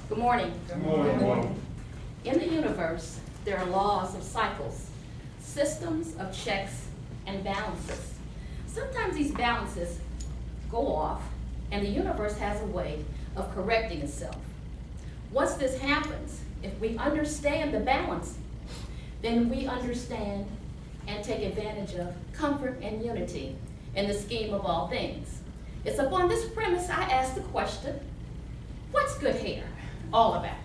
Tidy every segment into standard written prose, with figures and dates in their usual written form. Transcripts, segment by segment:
Good morning. Good morning. In the universe, there are laws of cycles, systems of checks and balances. Sometimes these balances go off, and the universe has a way of correcting itself. Once this happens, if we understand the balance, then we understand and take advantage of comfort and unity in the scheme of all things. It's upon this premise I ask the question, what's good hair all about?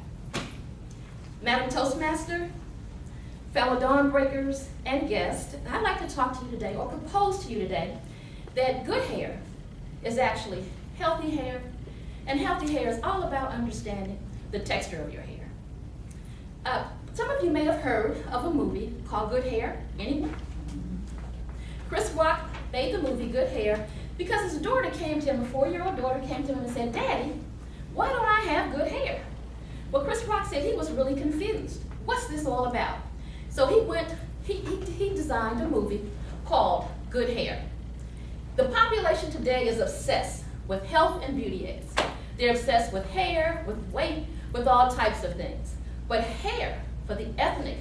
Madam Toastmaster, fellow Dawnbreakers, and guests, I'd like to talk to you today, or propose to you today, that good hair is actually healthy hair, and healthy hair is all about understanding the texture of your hair. Some of you may have heard of a movie called Good Hair. Anyone? Chris Rock made the movie Good Hair because his daughter came to him, a 4-year-old daughter came to him and said, "Daddy, why don't I have good hair?" Well, Chris Rock said he was really confused. What's this all about? So he designed a movie called Good Hair. The population today is obsessed with health and beauty aids. They're obsessed with hair, with weight, with all types of things. But hair for the ethnic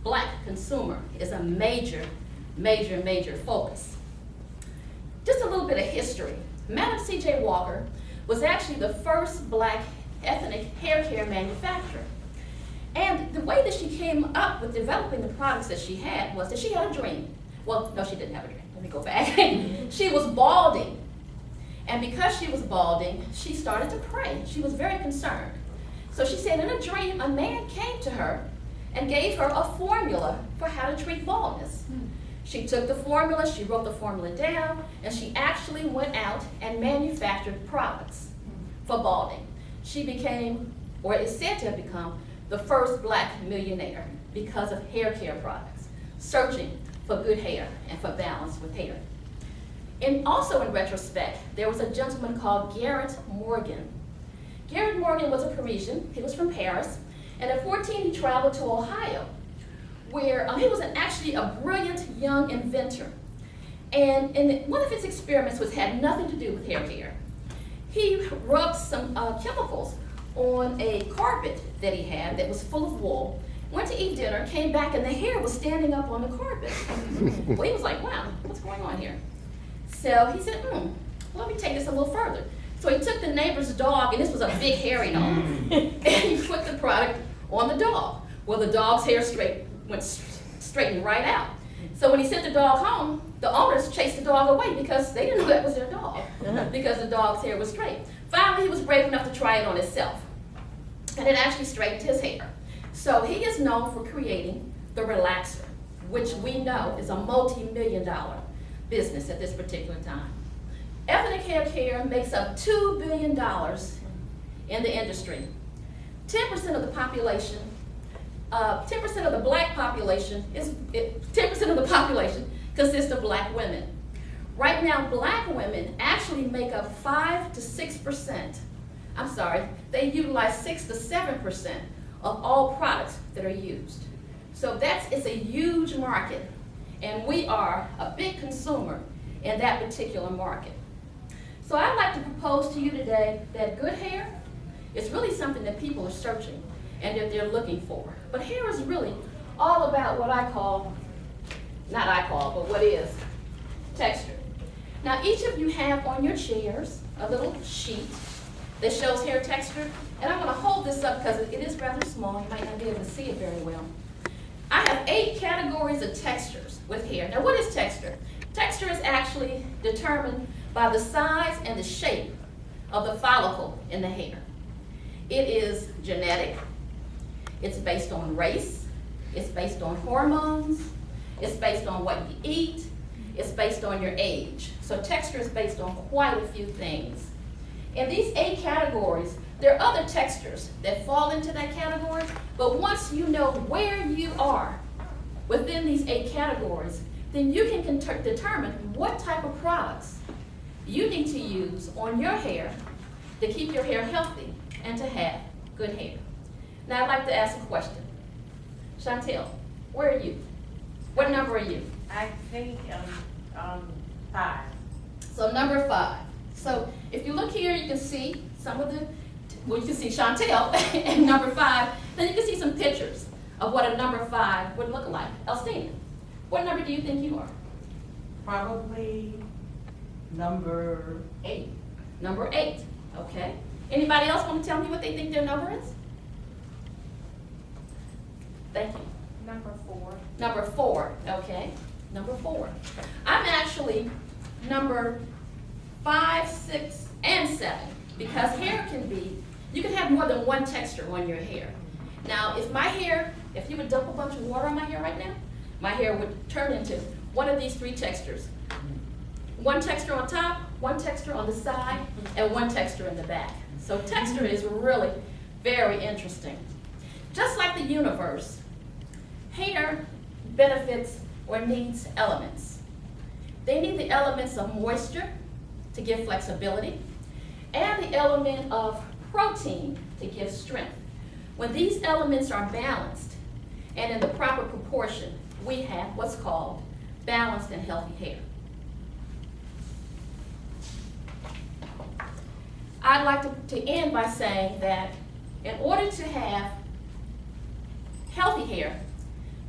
Black consumer is a major focus. Just a little bit of history. Madam C.J. Walker was actually the first Black ethnic hair care manufacturer. And the way that she came up with developing the products that she had was that she had a dream. Well, no, she didn't have a dream. Let me go back. She was balding. And because she was balding, she started to pray. She was very concerned. So she said in a dream, a man came to her and gave her a formula for how to treat baldness. She took the formula, she wrote the formula down, and she actually went out and manufactured products for balding. She became, or is said to have become, the first Black millionaire because of hair care products, searching for good hair and for balance with hair. And also in retrospect, there was a gentleman called Garrett Morgan. Garrett Morgan was a Parisian, he was from Paris, and at 14 he traveled to Ohio, where he was actually a brilliant young inventor. And one of his experiments had nothing to do with hair care. He rubbed some chemicals on a carpet that he had that was full of wool, went to eat dinner, came back, and the hair was standing up on the carpet. Well, he was like, wow, what's going on here? So he said, let me take this a little further. So he took the neighbor's dog, and this was a big hairy dog, and he put the product on the dog. Well, the dog's hair went straightened right out. So when he sent the dog home, the owners chased the dog away because they didn't know that was their dog, because the dog's hair was straight. Finally, he was brave enough to try it on himself, and it actually straightened his hair. So he is known for creating the relaxer, which we know is a multi-million-dollar business at this particular time. Ethnic hair care makes up $2 billion in the industry. 10% of the population, 10% of the Black population, 10% of the population consists of Black women. Right now, Black women actually make up 5 to 6%. I'm sorry, they utilize 6 to 7% of all products that are used. So it's a huge market, and we are a big consumer in that particular market. So I'd like to propose to you today that good hair is really something that people are searching and that they're looking for. But hair is really all about what what is texture. Now each of you have on your chairs a little sheet that shows hair texture, and I'm going to hold this up because it is rather small. You might not be able to see it very well. I have 8 categories of textures with hair. Now what is texture? Texture is actually determined by the size and the shape of the follicle in the hair. It is genetic, it's based on race, it's based on hormones, it's based on what you eat, it's based on your age. So texture is based on quite a few things. In these 8 categories, there are other textures that fall into that category, but once you know where you are within these 8 categories, then you can determine what type of products you need to use on your hair to keep your hair healthy and to have good hair. Now I'd like to ask a question. Chantel, where are you? What number are you? I think 5. So number 5. So if you look here, you can see some of the well, you can see Chantel and number 5. Then you can see some pictures of what a number 5 would look like. Elstina, what number do you think you are? Probably number 8. Number 8, okay. Anybody else want to tell me what they think their number is? Thank you. Number 4. Number 4, okay. Number 4. I'm actually number 5, 6, and 7 because hair can be, you can have more than one texture on your hair. Now, if you would dump a bunch of water on my hair right now, my hair would turn into one of these 3 textures. One texture on top, one texture on the side, and one texture in the back. So texture is really very interesting. Just like the universe, hair benefits or needs elements. They need the elements of moisture to give flexibility, and the element of protein to give strength. When these elements are balanced and in the proper proportion, we have what's called balanced and healthy hair. I'd like to end by saying that in order to have healthy hair,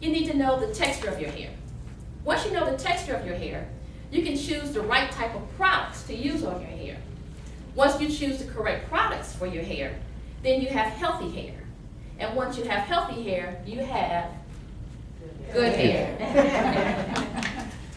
you need to know the texture of your hair. Once you know the texture of your hair, you can choose the right type of products to use on your hair. Once you choose the correct products for your hair, then you have healthy hair. And once you have healthy hair, you have good hair.